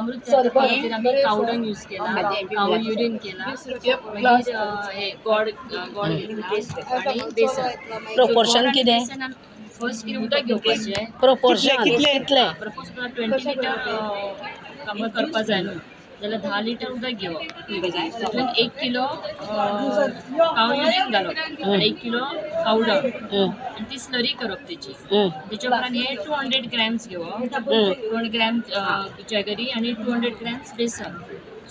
जीवामृत तयार करण्यासाठी आम्ही कावडंग यूज केला, काऊ युरिन केला, मागीर हे गोड घेतला आणि बेसन. प्रोपोर्शन कितें? फर्स्ट कितें उदक घेवपाचें. प्रोपोर्शन कितले? प्रपोज 20 लिटर कामां करपा जाय न्हू जाल्यार 10 लिटर उदक घेवप. तितून 1 किलो काव युरिन घालप आनी 1 किलो पावडर आनी ती स्लरी करप तेची. तेच्या उपरांत हे 200 ग्रॅम्स घेवप, 200 ग्रॅम जॅगरी आनी 200 ग्रॅम्स बेसन.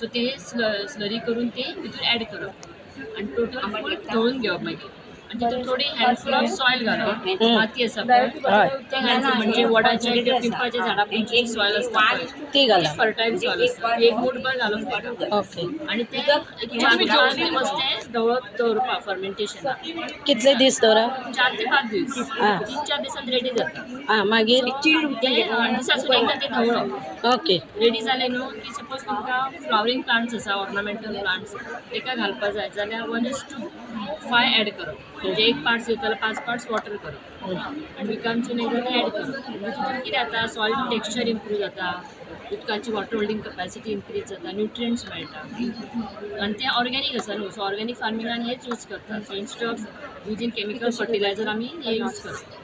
सो ते स्लरी करून ते तितून ॲड करप आनी टोटल फूल दळून घेवप मागीर. आणि तितून थोडी हँडफूल ऑफ सॉयल घालप. माती आसा पळय ते घालप, म्हणजे वडाचे किंवा पिंपाच्या झाडां जी सॉयल आसता ती घालप. फर्टायल सॉयल आसता ती एक मूठभर घालून पडटा. ओके. आणि ते एक 4 दिवस ते ढवळत दवरपा फर्मेंटेशनाक. कितले दीस दवरा? 4 ते 5 दीस. 3-4 दिसांत रेडी जाता. मागीर ते दिसासून एकदा ते ढवळप. ओके. रेडी जाले न्हू की सपोज तुमकां फ्लावरींग प्लांट्स आसा, ऑर्नामेंटल प्लांट्स तेका घालपा जाय जाल्यार 1:5 ॲड करप. म्हणजे 1 पार्ट्स घेतल्यार 5 पार्ट्स वॉटर करप आनी विकांतसून एकदा ते ॲड करप. तितून कितें जाता, सॉयल टेक्स्चर इम्प्रूव जाता, उदकाची वॉटर होल्डिंग कॅपॅसिटी इन्क्रीज जाता, न्युट्रियंट्स मेळटा आनी ते ऑर्गेनीक आसा न्हू. सो ऑर्गेनीक फार्मिंगान हेच यूज करतात. So instead of using chemical fertiliser आमी हे यूज करतात.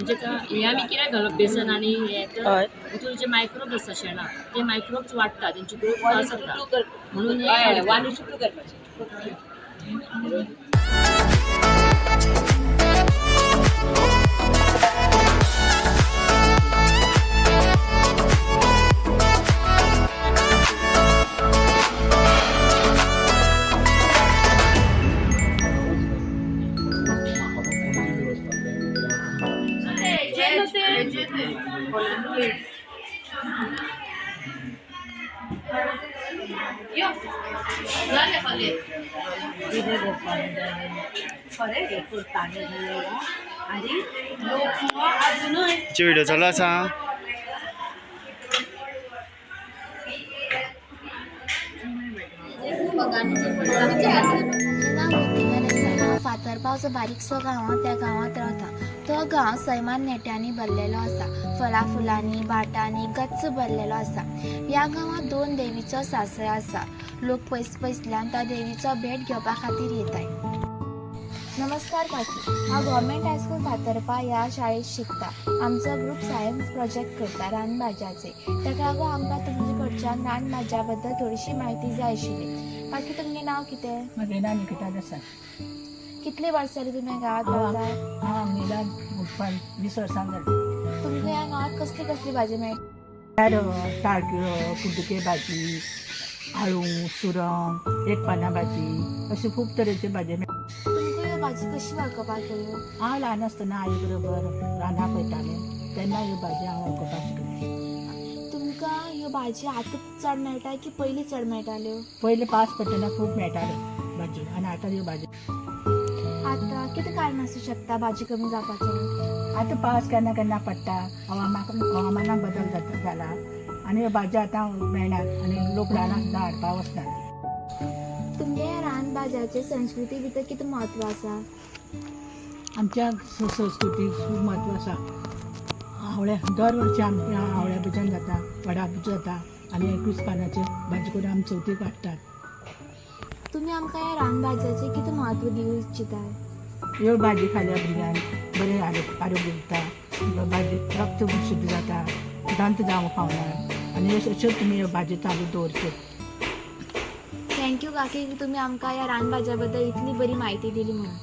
म्हणजे हे आमी कित्याक घालप बेसन आनी हे तर तितून जे मायक्रोब्स आसा शेणाक ते मायक्रोब्स वाडटा, तेंची ग्रोथ फास्ट जाता म्हणून हे ॲड करप. व्हिडिओ चालू आसा. फातर्पा जो बारीकसो गांव त्या गांवांत रावता. तो गांव सैमान नेट्यांनी भरलेलो आसा, फळां फुलांनी भाटांनी गच्च भरलेलो आसा. ह्या गांवांत 2 देवीचो सासरो आसा. लोक पयसल्यान त्या देवीचो भेट घेवपा खातीर येताय. नमस्कार काकी, हांव गव्हर्मेंट हायस्कूल फातर्पा ह्या शाळेंत शिकता. आमचो ग्रूप सायन्स प्रोजेक्ट करता रानभाज्याचे. ताका लागून आमकां तुमचे कडच्यान रानभाज्या बद्दल थोडीशी म्हायती जाय आशिल्ली. काकी, तुमचें नांव कितें? म्हजें नांव निकिता देसाय. कितली वर्सां जालीं तुमी ह्या गांवांत रावताय? हांव निदान 20 वर्सां जालीं. तुमकां ह्या गांवांत कसली कसली भाजी मेळटा? ताळकिळो, कुड्डुके भाजी, आळू, सुरण, एक पानां भाजी, अशी खूब तरेच्यो भाजी मेळटा. तुमकां ह्यो भाजी कशी वळखुपाक येयो? हांव ल्हान आसतना आई बरोबर रानाक वयतालें तेन्ना ह्यो भाजी हांव वळखुपाक शिकलें. तुमकां ह्यो भाजी आतां चड मेळटा की पयलीं चड मेळटाल्यो? पयलीं पावस पडटना खूब मेळटाल्यो भाजी आनी आतां ह्यो भाजी. आतां कितें कारण आसूं शकता भाजी कमी जावपाचें? आतां पावस केन्ना केन्ना पडटा, हवामानाक बदल जाला आनी ह्यो भाजी आतां मेळनात आनी लोक रानाक सुद्दां हाडपाक वचनात. तुमगे ह्या रानभाज्याचे संस्कृती भितर कितें म्हत्व आसा? आमच्या संस्कृतीक खूब म्हत्व आसा. आवळ्या दर वर्सी आमच्या आवळ्या भजन जाता, वडा भजी जाता आनी 21 पानांची भाजी करून आमी चवथीक वाडटात. तुमी आमकां ह्या रानभाज्याचें कितें म्हत्व दिवंक इच्छिताय? ह्यो भाजी खाल्यार भुरग्यांक बरें आरोग्य उरता, भाजी रक्त शुद्ध जाता, दांत जावंक पावना आनी अश्यो तुमी ह्यो भाजी चालू दवरच्यो. थँक्यू काकी, तुमी आमकां ह्या रानभाज्या बद्दल इतली बरी म्हायती दिली म्हणून.